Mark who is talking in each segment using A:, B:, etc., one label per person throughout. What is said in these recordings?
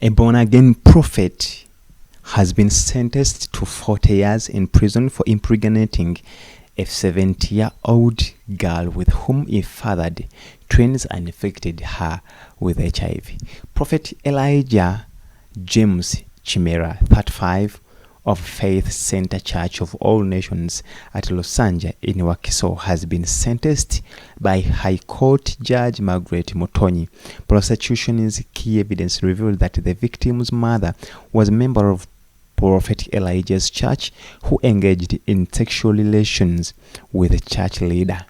A: A born-again prophet has been sentenced to 40 years in prison for impregnating a 70-year-old girl with whom he fathered twins and infected her with HIV. Prophet Elijah James Kimera, 35, of Faith Center Church of All Nations at Lusanja in Wakiso, has been sentenced by High Court Judge Margaret Mutonyi. Prosecution's key evidence revealed that the victim's mother was a member of Prophet Elijah's church who engaged in sexual relations with a church leader,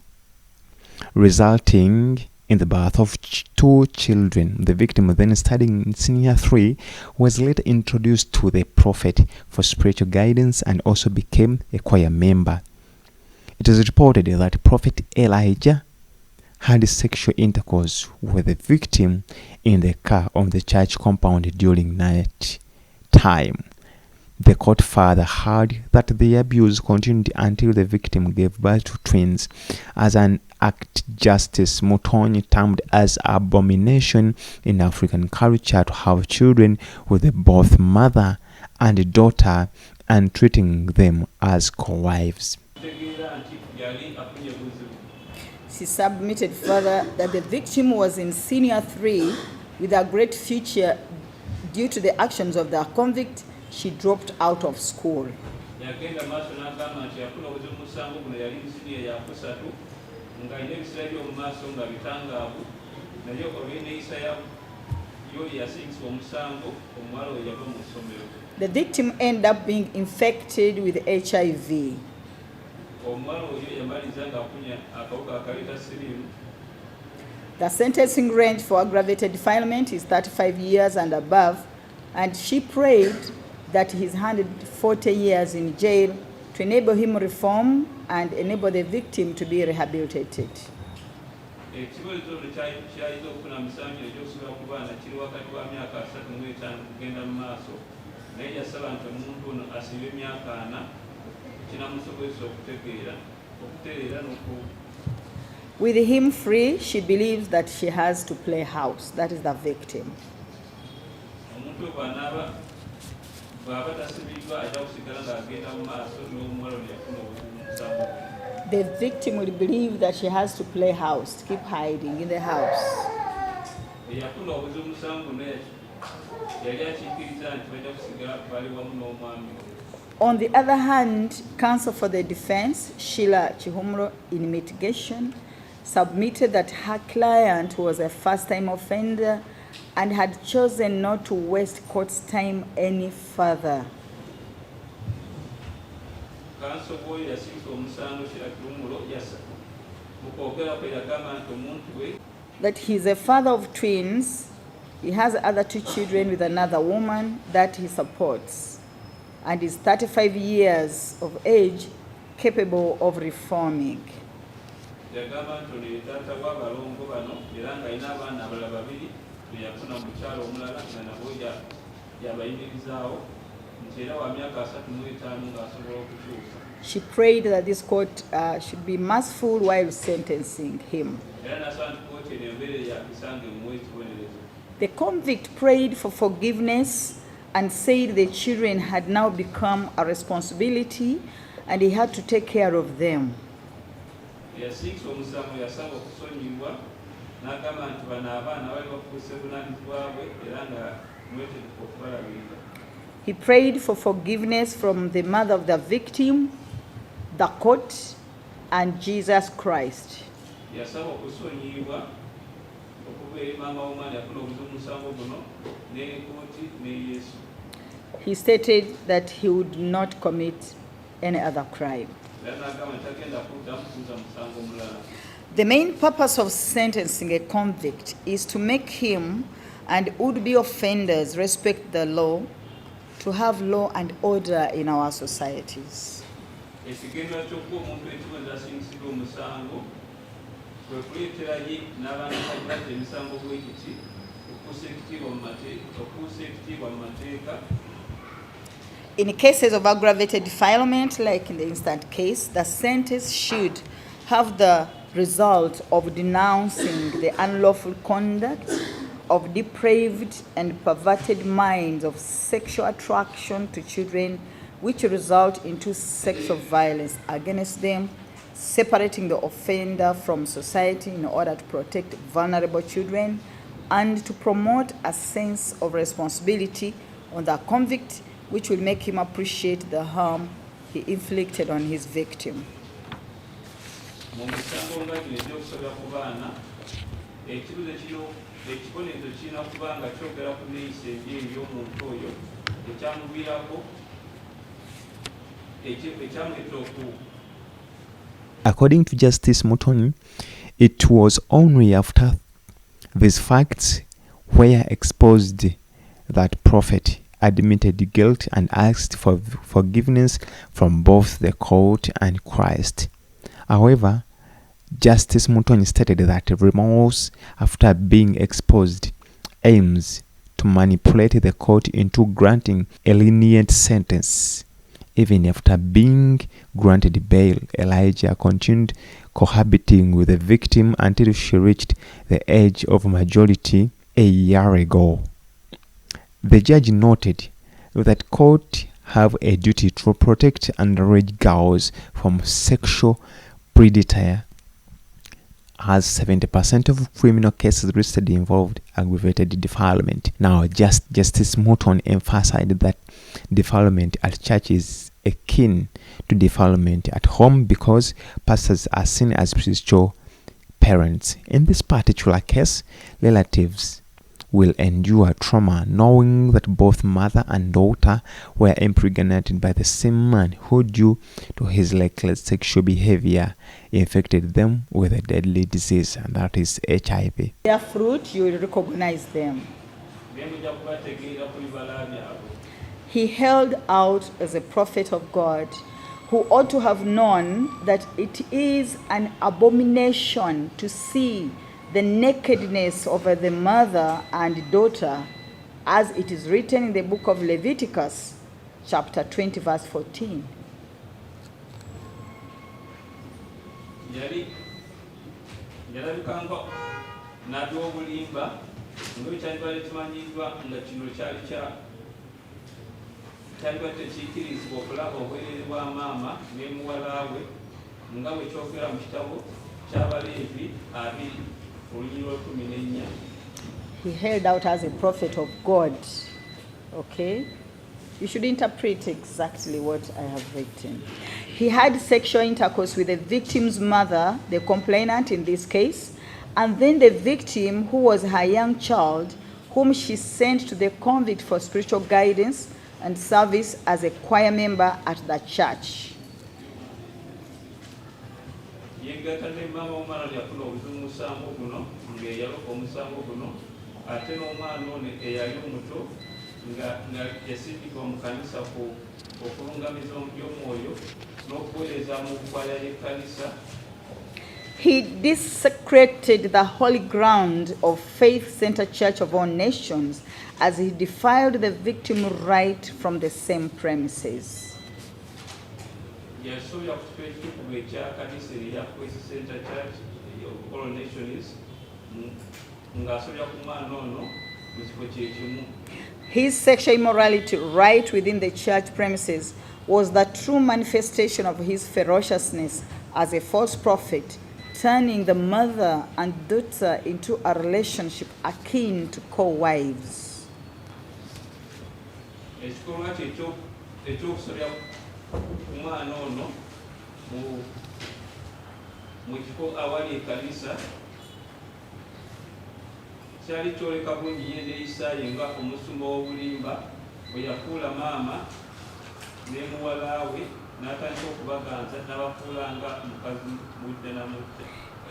A: resulting in the birth of two children. The victim, then studying in Senior 3, was later introduced to the prophet for spiritual guidance and also became a choir member. It is reported that Prophet Elijah had sexual intercourse with the victim in the car on the church compound during night time. The court further heard that the abuse continued until the victim gave birth to twins. As an act, Justice Mutonyi termed as abomination in African culture to have children with both mother and daughter and treating them as co-wives.
B: She submitted further that the victim was in Senior 3 with a great future. Due to the actions of the convict, she dropped out of school. The victim ended up being infected with HIV. The sentencing range for aggravated defilement is 35 years and above, and she prayed that he's handed 40 years in jail to enable him reform and enable the victim to be rehabilitated. With him free, she believes that she has to play house. That is the victim. The victim will believe that she has to play house, to keep hiding in the house. On the other hand, counsel for the defense, Sheila Chihumro, in mitigation, submitted that her client was a first-time offender and had chosen not to waste court's time any further. That he's a father of twins, he has other two children with another woman that he supports, and is 35 years of age, capable of reforming. She prayed that this court should be merciful while sentencing him. The convict prayed for forgiveness and said the children had now become a responsibility and he had to take care of them. He prayed for forgiveness from the mother of the victim, the court, and Jesus Christ. He stated that he would not commit any other crime. The main purpose of sentencing a convict is to make him and would-be offenders respect the law, to have law and order in our societies. In cases of aggravated defilement, like in the instant case, the sentence should have the result of denouncing the unlawful conduct of depraved and perverted minds of sexual attraction to children, which result into sexual violence against them, separating the offender from society in order to protect vulnerable children, and to promote a sense of responsibility on the convict, which will make him appreciate the harm he inflicted on his victim.
A: According to Justice Mutonyi, it was only after these facts were exposed that Prophet admitted guilt and asked for forgiveness from both the court and Christ. However, Justice Mutonyi stated that remorse after being exposed aims to manipulate the court into granting a lenient sentence. Even after being granted bail, Elijah continued cohabiting with the victim until she reached the age of majority a year ago. The judge noted that courts have a duty to protect underage girls from sexual predator, as 70% of criminal cases registered involved aggravated defilement. Now, Justice Mutonyi emphasized that defilement at church is akin to defilement at home because pastors are seen as spiritual parents. In this particular case, relatives will endure trauma knowing that both mother and daughter were impregnated by the same man who, due to his reckless sexual behavior, infected them with a deadly disease, and that is HIV.
B: Their fruit, you will recognize them. He held out as a prophet of God who ought to have known that it is an abomination to see the nakedness of the mother and daughter, as it is written in the book of Leviticus, chapter 20, verse 14. He held out as a prophet of God. Okay? You should interpret exactly what I have written. He had sexual intercourse with the victim's mother, the complainant in this case, and then the victim, who was her young child, whom she sent to the convict for spiritual guidance and service as a choir member at the church. He desecrated the holy ground of Faith Center Church of all nations as he defiled the victim right from the same premises. His sexual immorality right within the church premises was the true manifestation of his ferociousness as a false prophet, turning the mother and daughter into a relationship akin to co-wives.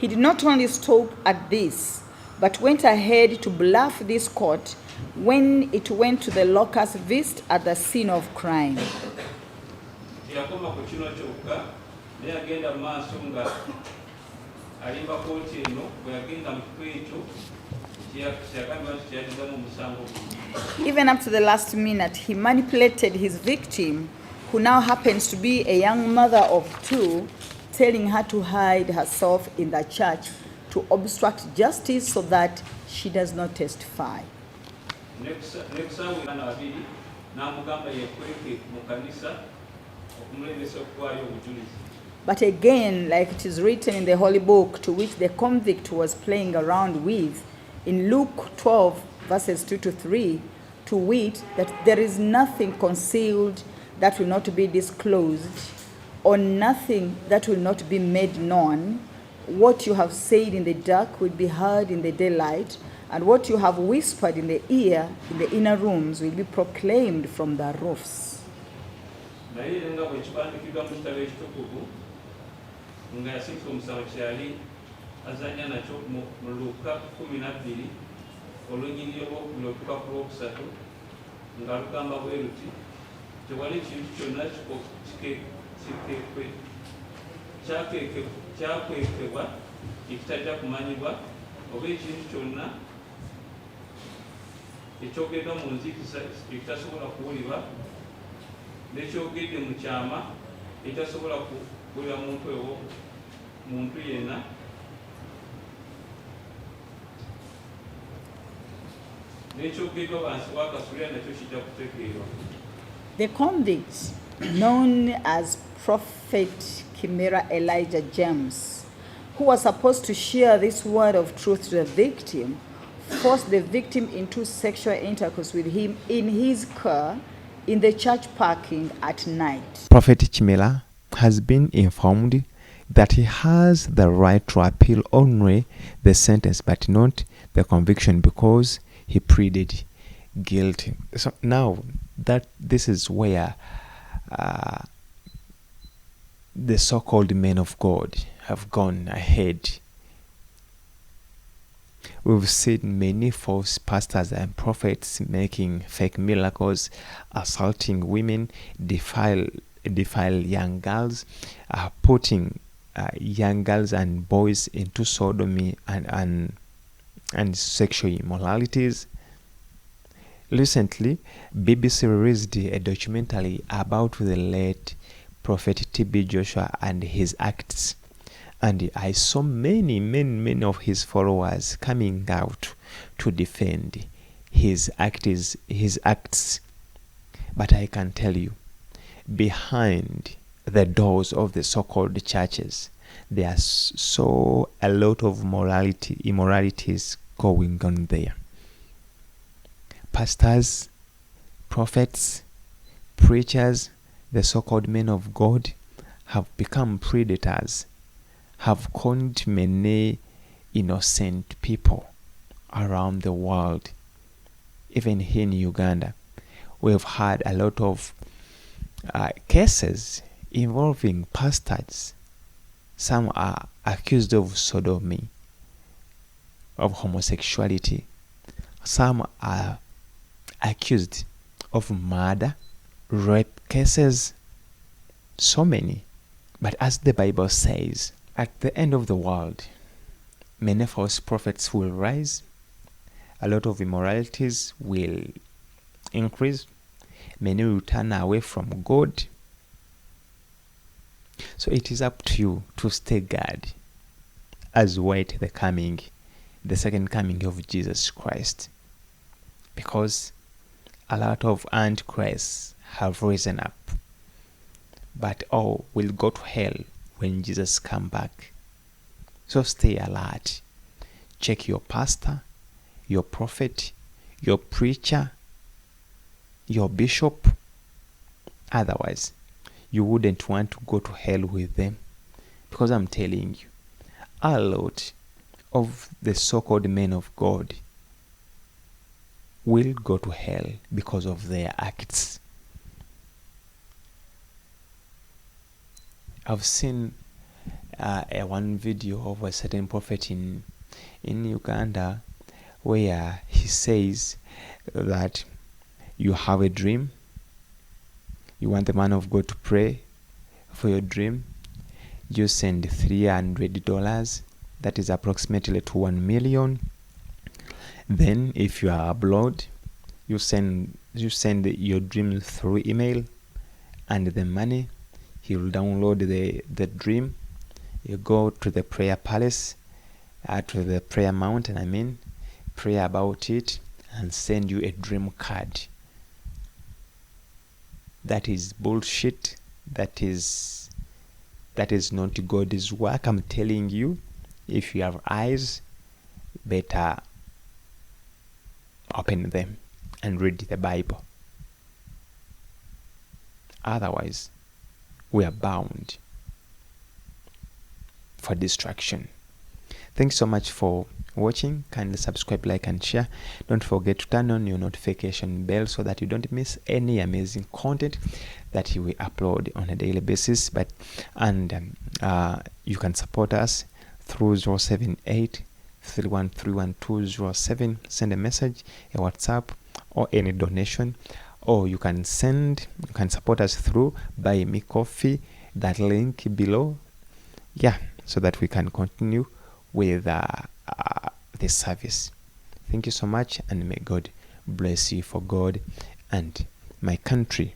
B: He did not only stop at this, but went ahead to bluff this court when it went to the locust visit at the scene of crime. Even up to the last minute, he manipulated his victim, who now happens to be a young mother of two, telling her to hide herself in the church to obstruct justice so that she does not testify. But again, like it is written in the Holy Book, to which the convict was playing around with, in Luke 12, verses 2 to 3, to wit, that there is nothing concealed that will not be disclosed, or nothing that will not be made known. What you have said in the dark will be heard in the daylight, and what you have whispered in the ear in the inner rooms will be proclaimed from the roofs.
C: nga yasindika omusawo kyali azanya nakyo mu Luka 12 olunyiriri olwokubiri okutuuka ku lwokusatu nga lugamba bwe luti tewali kintu kyonna kyakwekebwa ekitajja kumanyibwa oba ekintu kyonna ekyogeddwa mu nzikiza ekitasobola kuwulirwa n'ekyogedde mu kyama ekitasobola kuwulira muntu yenna.
B: The convict, known as Prophet Kimera Elijah James, who was supposed to share this word of truth to the victim, forced the victim into sexual intercourse with him in his car in the church parking at night.
A: Prophet Kimera has been informed that he has the right to appeal only the sentence but not the conviction because he pleaded guilty. So now that this is where the so-called men of God have gone ahead. We've seen many false pastors and prophets making fake miracles, assaulting women, defile young girls, putting young girls and boys into sodomy and sexual immoralities. Recently, BBC released a documentary about the late Prophet TB Joshua and his acts. And I saw many of his followers coming out to defend his acts. But I can tell you, behind the doors of the so-called churches, there's a lot of immoralities going on there. Pastors, prophets, preachers, the so-called men of God have become predators, have conned many innocent people around the world. Even here in Uganda, we've had a lot of cases involving pastors. Some are accused of sodomy, of homosexuality. Some are accused of murder, rape cases, so many. But as the Bible says, at the end of the world, many false prophets will rise, a lot of immoralities will increase, many will turn away from God. So it is up to you to stay guard as wait the second coming of Jesus Christ. Because a lot of antichrists have risen up, but all will go to hell when Jesus comes back. So stay alert. Check your pastor, your prophet, your preacher, your bishop. Otherwise, you wouldn't want to go to hell with them. Because I'm telling you, a lot of the so-called men of God will go to hell because of their acts. I've seen one video of a certain prophet in Uganda where he says that you have a dream, you want the man of God to pray for your dream, you send $300, that is approximately to 1 million. Then if you are abroad, you send your dream through email, and the money, he will download the dream. You go to the prayer palace, to the prayer mountain, pray about it, and send you a dream card. That is bullshit. That is not God's work. I'm telling you, if you have eyes, better open them and read the Bible. Otherwise, we are bound for destruction. Thanks so much for watching. Kindly subscribe, like, and share. Don't forget to turn on your notification bell so that you don't miss any amazing content that we upload on a daily basis. You can support us through 078 3131207. Send a message, a WhatsApp, or any donation. Or you can support us through Buy Me Coffee, that link below. So that we can continue with this service. Thank you so much, and may God bless you for God and my country.